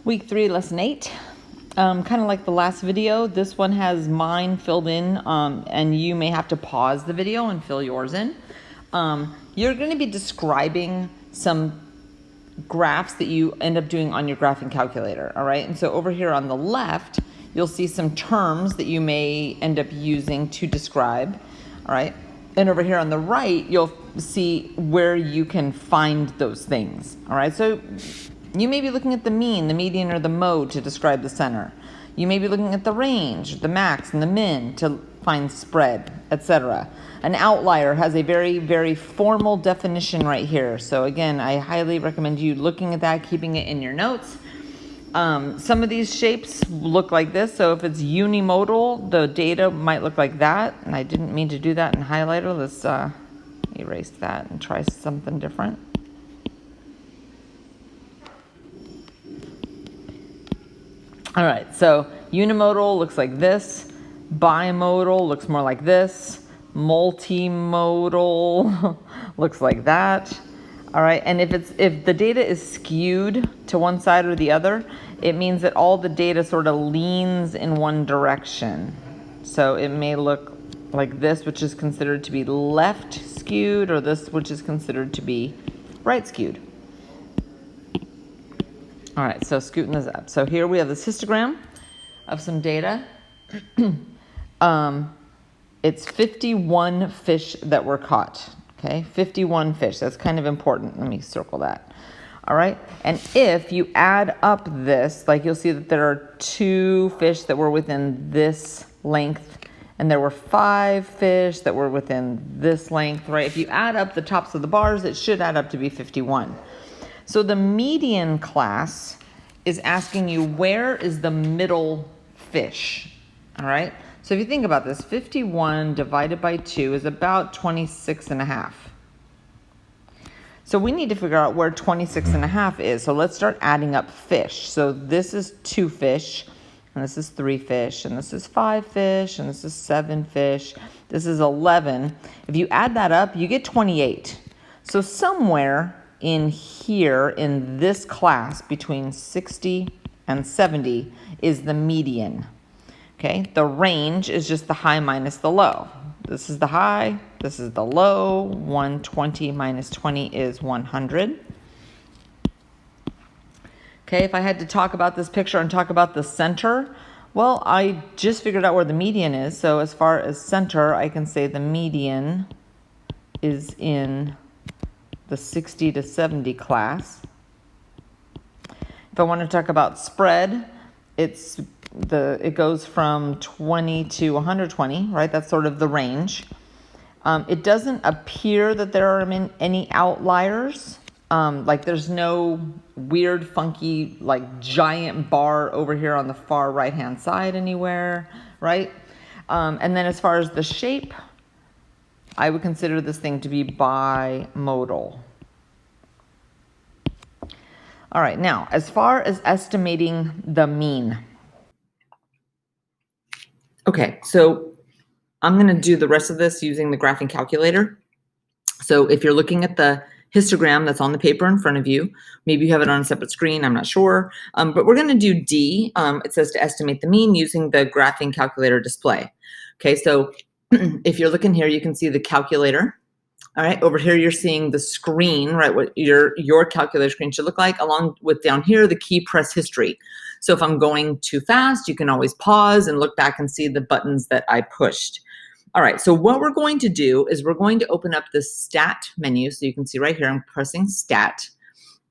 Week 3, lesson 8. Kind of like the last video, this one has mine filled in, and you may have to pause the video and fill yours in. You're going to be describing some graphs that you end up doing on your graphing calculator, all right? And so over here on the left, you'll see some terms that you may end up using to describe, all right? And over here on the right, you'll see where you can find those things, all right? So you may be looking at the mean, the median, or the mode to describe the center. You may be looking at the range, the max, and the min to find spread, etc. An outlier has a very, very formal definition right here. So again, I highly recommend you looking at that, keeping it in your notes. Some of these shapes look like this. So if it's unimodal, the data might look like that. And I didn't mean to do that in highlighter. Let's erase that and try something different. All right, so unimodal looks like this. Bimodal looks more like this. Multimodal looks like that. All right, and if the data is skewed to one side or the other, it means that all the data sort of leans in one direction. So it may look like this, which is considered to be left skewed, or this, which is considered to be right skewed. All right, so scooting this up. So here we have this histogram of some data. It's 51 fish that were caught, okay? 51 fish, that's kind of important. Let me circle that. All right, and if you add up this, like you'll see that there are 2 fish that were within this length, and there were 5 fish that were within this length, right? If you add up the tops of the bars, it should add up to be 51. So the median class is asking you, where is the middle fish? All right. So if you think about this, 51 divided by 2 is about 26 and a half. So we need to figure out where 26 and a half is. So let's start adding up fish. So this is 2 fish, and this is 3 fish, and this is 5 fish, and this is 7 fish. This is 11. If you add that up, you get 28. So somewhere in here, in this class, between 60 and 70 is the median. Okay, the range is just the high minus the low. This is the high, this is the low. 120 minus 20 is 100. Okay, if I had to talk about this picture and talk about the center, well, I just figured out where the median is. So as far as center, I can say the median is in the 60 to 70 class. If I want to talk about spread, it goes from 20 to 120, right? That's sort of the range. It doesn't appear that there are any outliers. Like there's no weird, funky, like giant bar over here on the far right-hand side anywhere, right? And then as far as the shape, I would consider this thing to be bimodal. All right, now, as far as estimating the mean. Okay, so I'm going to do the rest of this using the graphing calculator. So if you're looking at the histogram that's on the paper in front of you, maybe you have it on a separate screen, I'm not sure. But we're going to do D. It says to estimate the mean using the graphing calculator display. Okay, so if you're looking here, you can see the calculator. All right, over here you're seeing the screen, right? What your calculator screen should look like, along with down here the key press history. So if I'm going too fast, you can always pause and look back and see the buttons that I pushed. All right, so what we're going to do is we're going to open up the stat menu. So you can see right here, I'm pressing stat,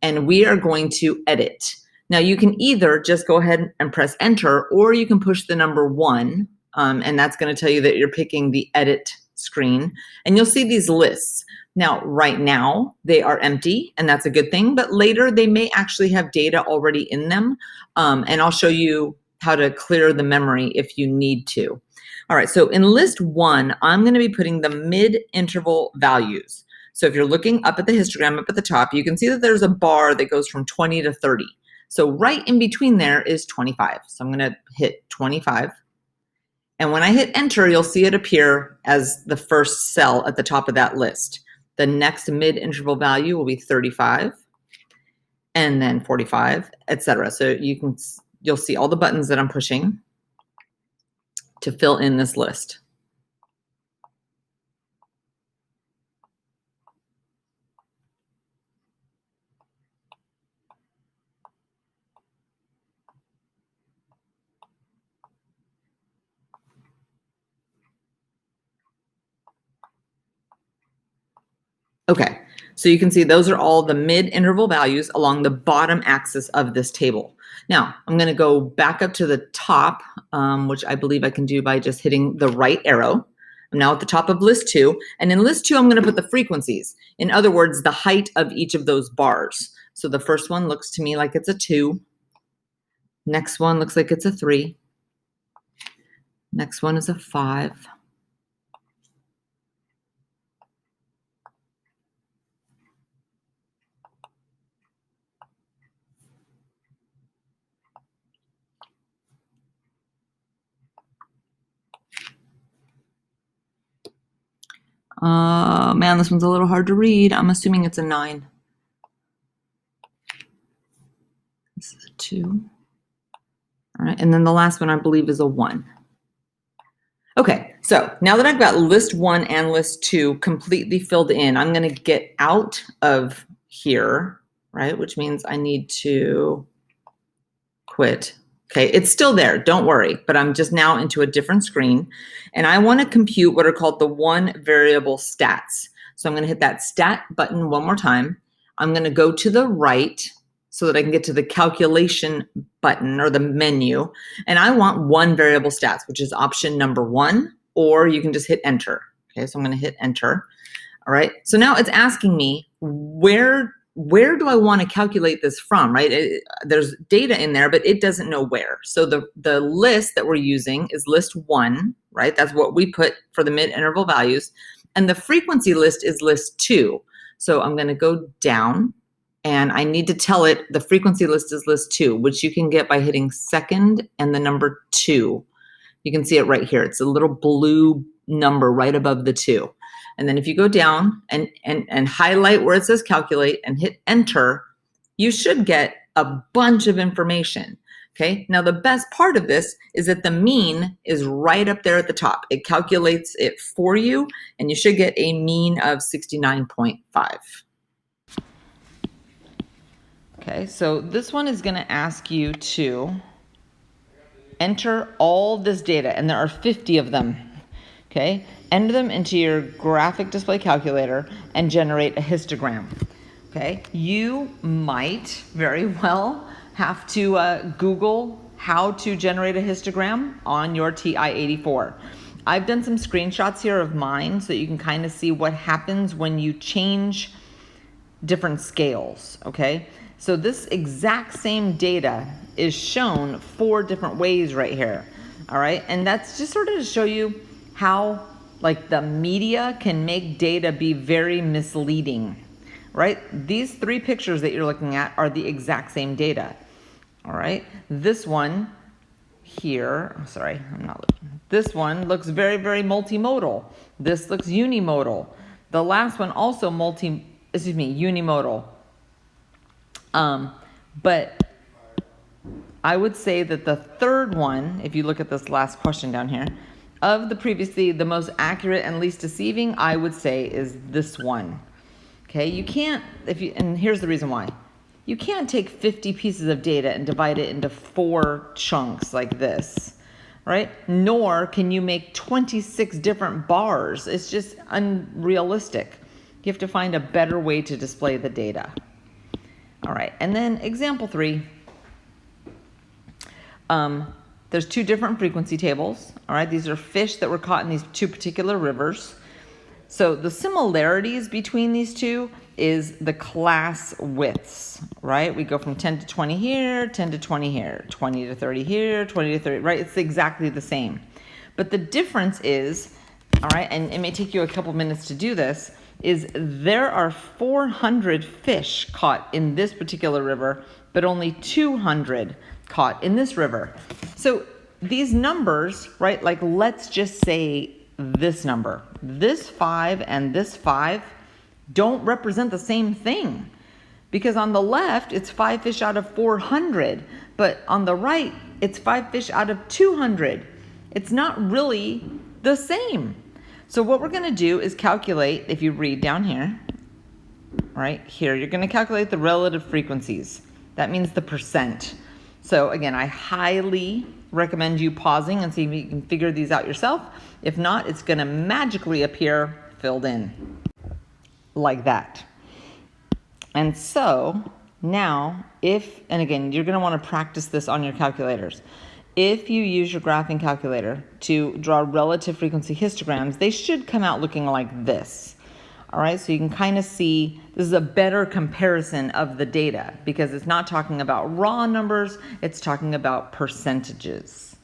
and we are going to edit. Now you can either just go ahead and press enter, or you can push the number 1. And that's going to tell you that you're picking the edit screen, and you'll see these lists. Now, right now, they are empty, and that's a good thing, but later they may actually have data already in them, and I'll show you how to clear the memory if you need to. All right, so in list 1, I'm going to be putting the mid-interval values. So if you're looking up at the histogram up at the top, you can see that there's a bar that goes from 20 to 30. So right in between there is 25. So I'm going to hit 25. And when I hit enter, you'll see it appear as the first cell at the top of that list. The next mid-interval value will be 35. and then 45, etc. So you'll see all the buttons that I'm pushing to fill in this list. Okay, so you can see those are all the mid-interval values along the bottom axis of this table. Now, I'm going to go back up to the top, which I believe I can do by just hitting the right arrow. I'm now at the top of list 2, and in list 2, I'm going to put the frequencies. In other words, the height of each of those bars. So the first one looks to me like it's a 2. Next one looks like it's a 3. Next one is a 5. Man, this one's a little hard to read. I'm assuming it's a 9. This is a 2. All right, and then the last one I believe is a 1. Okay, so now that I've got list 1 and list 2 completely filled in, I'm going to get out of here, right? Which means I need to quit. Okay, it's still there, don't worry, but I'm just now into a different screen, and I want to compute what are called the one variable stats. So I'm going to hit that stat button one more time. I'm going to go to the right so that I can get to the calculation button or the menu, and I want one variable stats, which is option number 1, or you can just hit enter. Okay, so I'm going to hit enter. All right, so now it's asking me where do I want to calculate this from, right? There's data in there, but it doesn't know where. So the list that we're using is list 1, right? That's what we put for the mid-interval values. And the frequency list is list 2. So I'm going to go down, and I need to tell it the frequency list is list 2, which you can get by hitting second and the number 2. You can see it right here. It's a little blue number right above the 2. And then if you go down and highlight where it says calculate and hit enter, you should get a bunch of information. Okay, now the best part of this is that the mean is right up there at the top. It calculates it for you, and you should get a mean of 69.5. Okay, so this one is going to ask you to enter all this data, and there are 50 of them. Okay, enter them into your graphic display calculator and generate a histogram. Okay, you might very well have to Google how to generate a histogram on your TI-84. I've done some screenshots here of mine so that you can kind of see what happens when you change different scales. Okay, so this exact same data is shown 4 different ways right here. All right, and that's just sort of to show you how like the media can make data be very misleading, right? These 3 pictures that you're looking at are the exact same data. All right, this one here, sorry, I'm not looking. This one looks very, very multimodal. This looks unimodal. The last one also unimodal. But I would say that the third one, if you look at this last question down here, of the previously, the most accurate and least deceiving, I would say is this one. Okay, you can't, and here's the reason why. You can't take 50 pieces of data and divide it into 4 chunks like this, right? Nor can you make 26 different bars. It's just unrealistic. You have to find a better way to display the data. All right, and then example 3. There's 2 different frequency tables. All right, these are fish that were caught in these 2 particular rivers. So the similarities between these 2 is the class widths, right? We go from 10 to 20 here, 10 to 20 here, 20 to 30 here, 20 to 30, right? It's exactly the same. But the difference is, all right, and it may take you a couple minutes to do this, is there are 400 fish caught in this particular river, but only 200 caught in this river. So these numbers, right, like let's just say this number, this 5 and this 5 don't represent the same thing because on the left, it's 5 fish out of 400, but on the right, it's 5 fish out of 200. It's not really the same. So what we're going to do is calculate, if you read down here, right here, you're going to calculate the relative frequencies. That means the percent. So again, I highly recommend you pausing and see if you can figure these out yourself. If not, it's going to magically appear filled in like that. And so now and again, you're going to want to practice this on your calculators. If you use your graphing calculator to draw relative frequency histograms, they should come out looking like this. All right, so you can kind of see this is a better comparison of the data because it's not talking about raw numbers, it's talking about percentages.